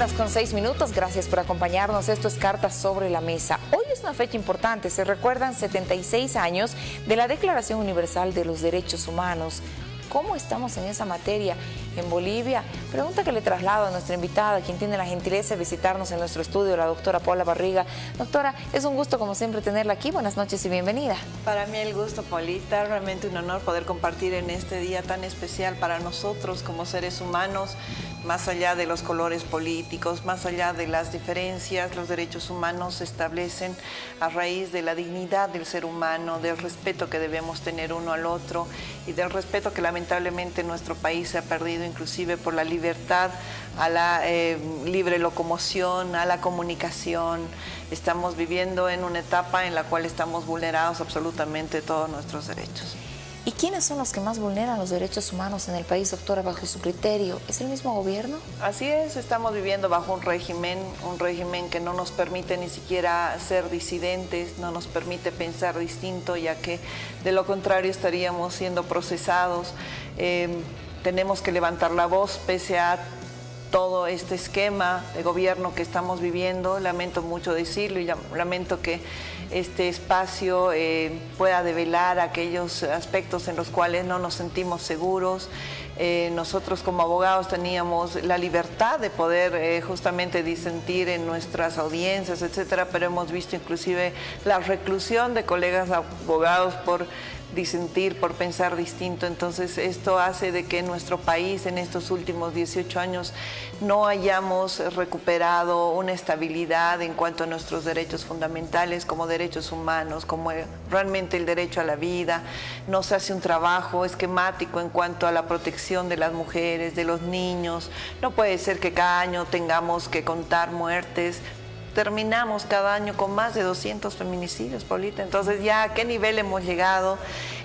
Con 6 minutos, gracias por acompañarnos. Esto es Cartas sobre la Mesa. Hoy es una fecha importante, se recuerdan 76 años de la Declaración Universal de los Derechos Humanos. ¿Cómo estamos en esa materia en Bolivia? Pregunta que le traslado a nuestra invitada, quien tiene la gentileza de visitarnos en nuestro estudio, la doctora Paula Barriga. Doctora, es un gusto como siempre tenerla aquí. Buenas noches y bienvenida. Para mí el gusto, Paulita, realmente un honor poder compartir en este día tan especial para nosotros como seres humanos, más allá de los colores políticos, más allá de las diferencias. Los derechos humanos se establecen a raíz de la dignidad del ser humano, del respeto que debemos tener uno al otro y del respeto que lamentablemente en nuestro país se ha perdido, inclusive por la libertad a la libre locomoción, a la comunicación. Estamos viviendo en una etapa en la cual estamos vulnerados absolutamente todos nuestros derechos. ¿Y quiénes son los que más vulneran los derechos humanos en el país, doctora, bajo su criterio? ¿Es el mismo gobierno? Así es, estamos viviendo bajo un régimen que no nos permite ni siquiera ser disidentes, no nos permite pensar distinto, ya que de lo contrario estaríamos siendo procesados. Tenemos que levantar la voz pese a todo este esquema de gobierno que estamos viviendo. Lamento mucho decirlo y lamento que este espacio pueda develar aquellos aspectos en los cuales no nos sentimos seguros. Nosotros como abogados teníamos la libertad de poder justamente disentir en nuestras audiencias, etcétera, pero hemos visto inclusive la reclusión de colegas abogados por disentir, por pensar distinto. Entonces esto hace de que en nuestro país en estos últimos 18 años no hayamos recuperado una estabilidad en cuanto a nuestros derechos fundamentales como derechos humanos, como realmente el derecho a la vida. No se hace un trabajo esquemático en cuanto a la protección de las mujeres, de los niños. No puede ser que cada año tengamos que contar muertes. Terminamos cada año con más de 200 feminicidios, Paulita. Entonces ya a qué nivel hemos llegado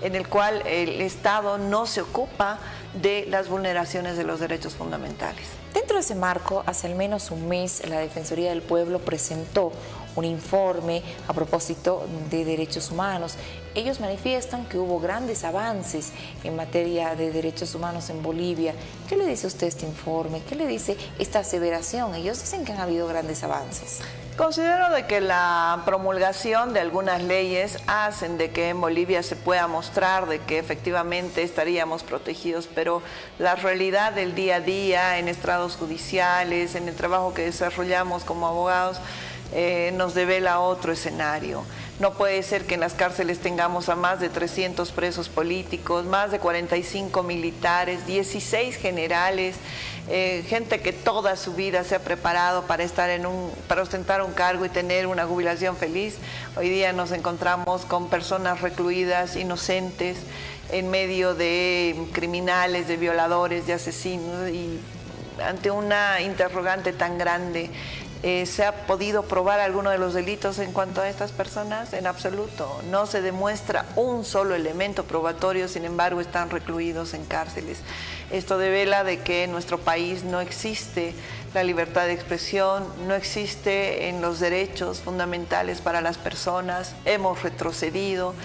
en el cual el Estado no se ocupa de las vulneraciones de los derechos fundamentales. Dentro de ese marco, hace al menos un mes, la Defensoría del Pueblo presentó un informe a propósito de derechos humanos. Ellos manifiestan que hubo grandes avances en materia de derechos humanos en Bolivia. ¿Qué le dice usted este informe? ¿Qué le dice esta aseveración? Ellos dicen que han habido grandes avances. Considero de que la promulgación de algunas leyes hacen de que en Bolivia se pueda mostrar de que efectivamente estaríamos protegidos, pero la realidad del día a día en estrados judiciales, en el trabajo que desarrollamos como abogados, nos devela otro escenario. No puede ser que en las cárceles tengamos a más de 300 presos políticos, más de 45 militares, 16 generales, gente que toda su vida se ha preparado para ostentar un cargo y tener una jubilación feliz. Hoy día nos encontramos con personas recluidas, inocentes, en medio de criminales, de violadores, de asesinos, y ante una interrogante tan grande. ¿Se ha podido probar alguno de los delitos en cuanto a estas personas? En absoluto. No se demuestra un solo elemento probatorio, sin embargo están recluidos en cárceles. Esto devela de que en nuestro país no existe la libertad de expresión, no existe en los derechos fundamentales para las personas. Hemos retrocedido.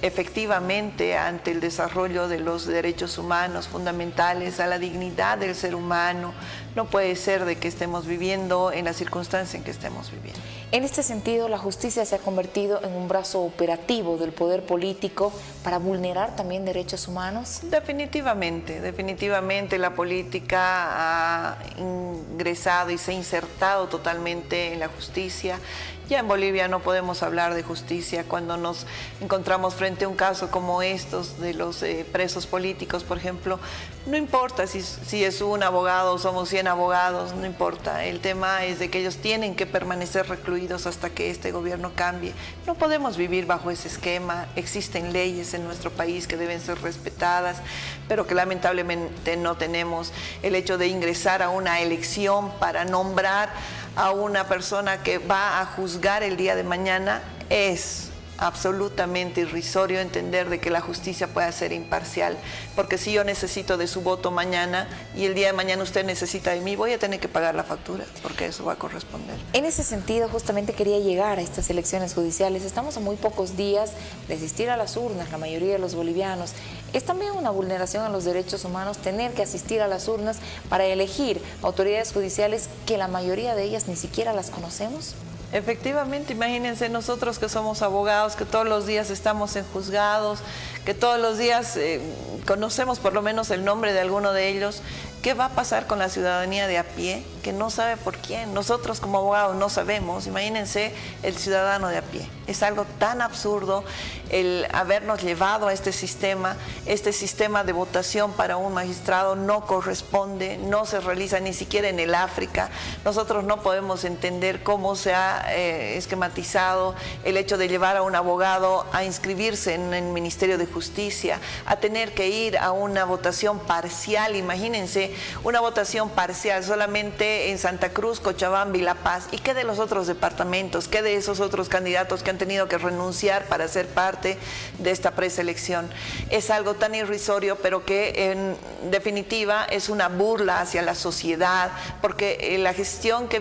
Efectivamente, ante el desarrollo de los derechos humanos fundamentales, a la dignidad del ser humano, no puede ser de que estemos viviendo en la circunstancia en que estemos viviendo. En este sentido, la justicia se ha convertido en un brazo operativo del poder político para vulnerar también derechos humanos. Definitivamente la política ha ingresado y se ha insertado totalmente en la justicia. Ya en Bolivia no podemos hablar de justicia cuando nos encontramos frente a un caso como estos de los presos políticos, por ejemplo. No importa si es un abogado o somos 100 abogados, no importa. El tema es de que ellos tienen que permanecer recluidos hasta que este gobierno cambie. No podemos vivir bajo ese esquema. Existen leyes en nuestro país que deben ser respetadas, pero que lamentablemente no tenemos. El hecho de ingresar a una elección para nombrar a una persona que va a juzgar el día de mañana es absolutamente irrisorio entender de que la justicia pueda ser imparcial, porque si yo necesito de su voto mañana y el día de mañana usted necesita de mí, voy a tener que pagar la factura, porque eso va a corresponder. En ese sentido, justamente quería llegar a estas elecciones judiciales. Estamos a muy pocos días de asistir a las urnas, la mayoría de los bolivianos. Es también una vulneración a los derechos humanos tener que asistir a las urnas para elegir autoridades judiciales que la mayoría de ellas ni siquiera las conocemos. Efectivamente, imagínense nosotros que somos abogados, que todos los días estamos en juzgados, que todos los días conocemos por lo menos el nombre de alguno de ellos. ¿Qué va a pasar con la ciudadanía de a pie que no sabe por quién? Nosotros como abogados no sabemos. Imagínense el ciudadano de a pie. Es algo tan absurdo el habernos llevado a este sistema de votación para un magistrado no corresponde, no se realiza ni siquiera en el África. Nosotros no podemos entender cómo se ha esquematizado el hecho de llevar a un abogado a inscribirse en el Ministerio de Justicia, a tener que ir a una votación parcial. Imagínense una votación parcial solamente en Santa Cruz, Cochabamba y La Paz. ¿Y qué de los otros departamentos? ¿Qué de esos otros candidatos que han tenido que renunciar para ser parte de esta preselección? Es algo tan irrisorio, pero que en definitiva es una burla hacia la sociedad, porque la gestión que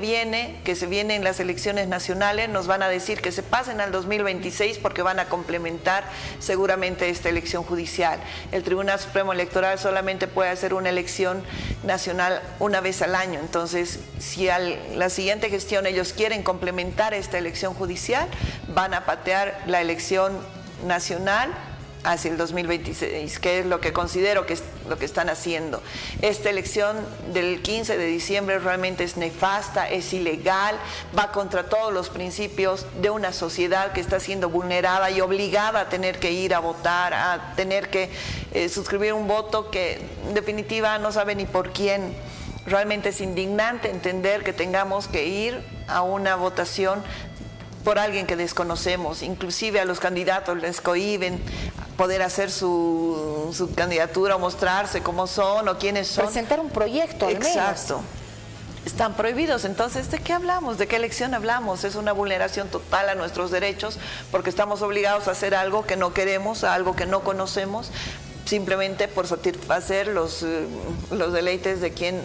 se viene en las elecciones nacionales, nos van a decir que se pasen al 2026 porque van a complementar seguramente esta elección judicial. El Tribunal Supremo Electoral solamente puede hacer una elección nacional una vez al año. Entonces, si a la siguiente gestión ellos quieren complementar esta elección judicial, van a patear la elección nacional hacia el 2026, que es lo que considero que es lo que están haciendo. Esta elección del 15 de diciembre realmente es nefasta, es ilegal, va contra todos los principios de una sociedad que está siendo vulnerada y obligada a tener que ir a votar, a tener que suscribir un voto que en definitiva no sabe ni por quién. Realmente es indignante entender que tengamos que ir a una votación por alguien que desconocemos. Inclusive a los candidatos les cohíben poder hacer su candidatura o mostrarse cómo son o quiénes son. Presentar un proyecto al menos. Exacto. Están prohibidos. Entonces, ¿de qué hablamos? ¿De qué elección hablamos? Es una vulneración total a nuestros derechos porque estamos obligados a hacer algo que no queremos, a algo que no conocemos, simplemente por satisfacer los deleites de quien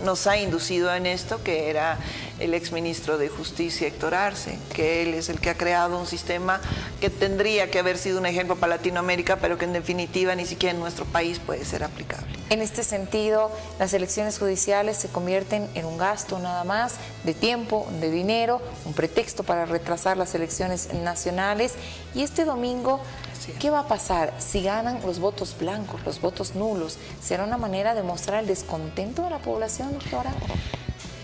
nos ha inducido en esto, que era el exministro de Justicia, Héctor Arce, que él es el que ha creado un sistema que tendría que haber sido un ejemplo para Latinoamérica, pero que en definitiva ni siquiera en nuestro país puede ser aplicable. En este sentido, las elecciones judiciales se convierten en un gasto nada más de tiempo, de dinero, un pretexto para retrasar las elecciones nacionales. Y este domingo, ¿qué va a pasar si ganan los votos blancos, los votos nulos? ¿Será una manera de mostrar el descontento de la población, doctora?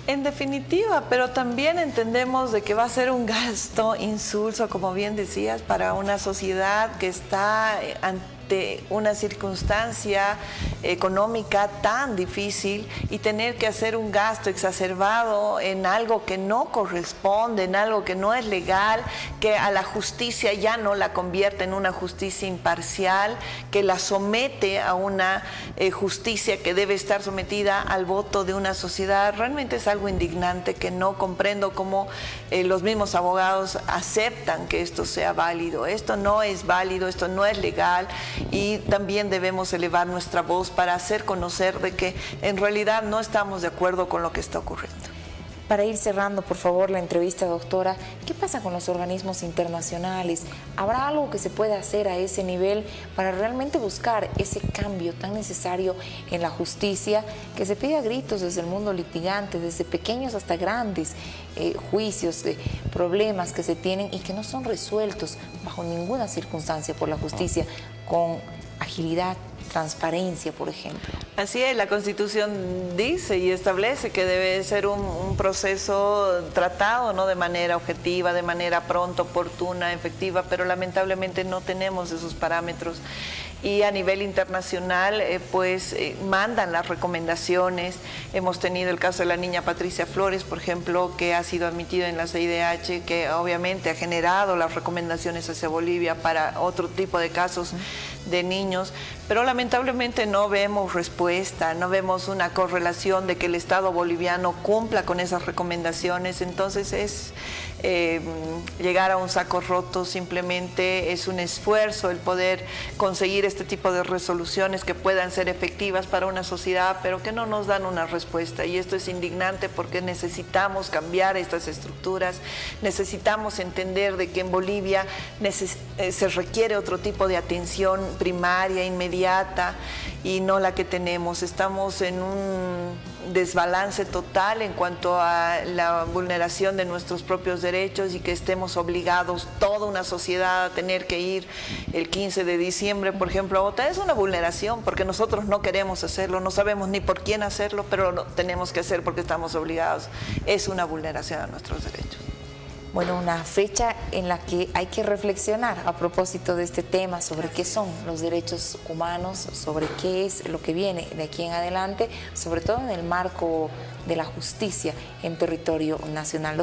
En definitiva, pero también entendemos de que va a ser un gasto insulso, como bien decías, para una sociedad que está ante una circunstancia económica tan difícil y tener que hacer un gasto exacerbado en algo que no corresponde, en algo que no es legal, que a la justicia ya no la convierte en una justicia imparcial, que la somete a una justicia que debe estar sometida al voto de una sociedad. Realmente es algo indignante que no comprendo cómo los mismos abogados aceptan que esto sea válido. Esto no es válido, esto no es legal. Y también debemos elevar nuestra voz para hacer conocer de que en realidad no estamos de acuerdo con lo que está ocurriendo. Para ir cerrando, por favor, la entrevista, doctora, ¿qué pasa con los organismos internacionales? ¿Habrá algo que se pueda hacer a ese nivel para realmente buscar ese cambio tan necesario en la justicia que se pide a gritos desde el mundo litigante, desde pequeños hasta grandes juicios, problemas que se tienen y que no son resueltos bajo ninguna circunstancia por la justicia con agilidad, transparencia, por ejemplo? Así es, la Constitución dice y establece que debe ser un proceso tratado, ¿no?, de manera objetiva, de manera pronta, oportuna, efectiva, pero lamentablemente no tenemos esos parámetros. Y a nivel internacional, mandan las recomendaciones. Hemos tenido el caso de la niña Patricia Flores, por ejemplo, que ha sido admitida en la CIDH, que obviamente ha generado las recomendaciones hacia Bolivia para otro tipo de casos de niños, pero lamentablemente no vemos respuesta, no vemos una correlación de que el Estado boliviano cumpla con esas recomendaciones. Entonces es llegar a un saco roto, simplemente es un esfuerzo el poder conseguir este tipo de resoluciones que puedan ser efectivas para una sociedad, pero que no nos dan una respuesta. Y esto es indignante porque necesitamos cambiar estas estructuras, necesitamos entender de que en Bolivia se requiere otro tipo de atención primaria, inmediata, y no la que tenemos. Estamos en un desbalance total en cuanto a la vulneración de nuestros propios derechos y que estemos obligados, toda una sociedad, a tener que ir el 15 de diciembre, por ejemplo, a votar. Es una vulneración porque nosotros no queremos hacerlo, no sabemos ni por quién hacerlo, pero lo tenemos que hacer porque estamos obligados. Es una vulneración a nuestros derechos. Bueno, una fecha en la que hay que reflexionar a propósito de este tema, sobre qué son los derechos humanos, sobre qué es lo que viene de aquí en adelante, sobre todo en el marco de la justicia en territorio nacional.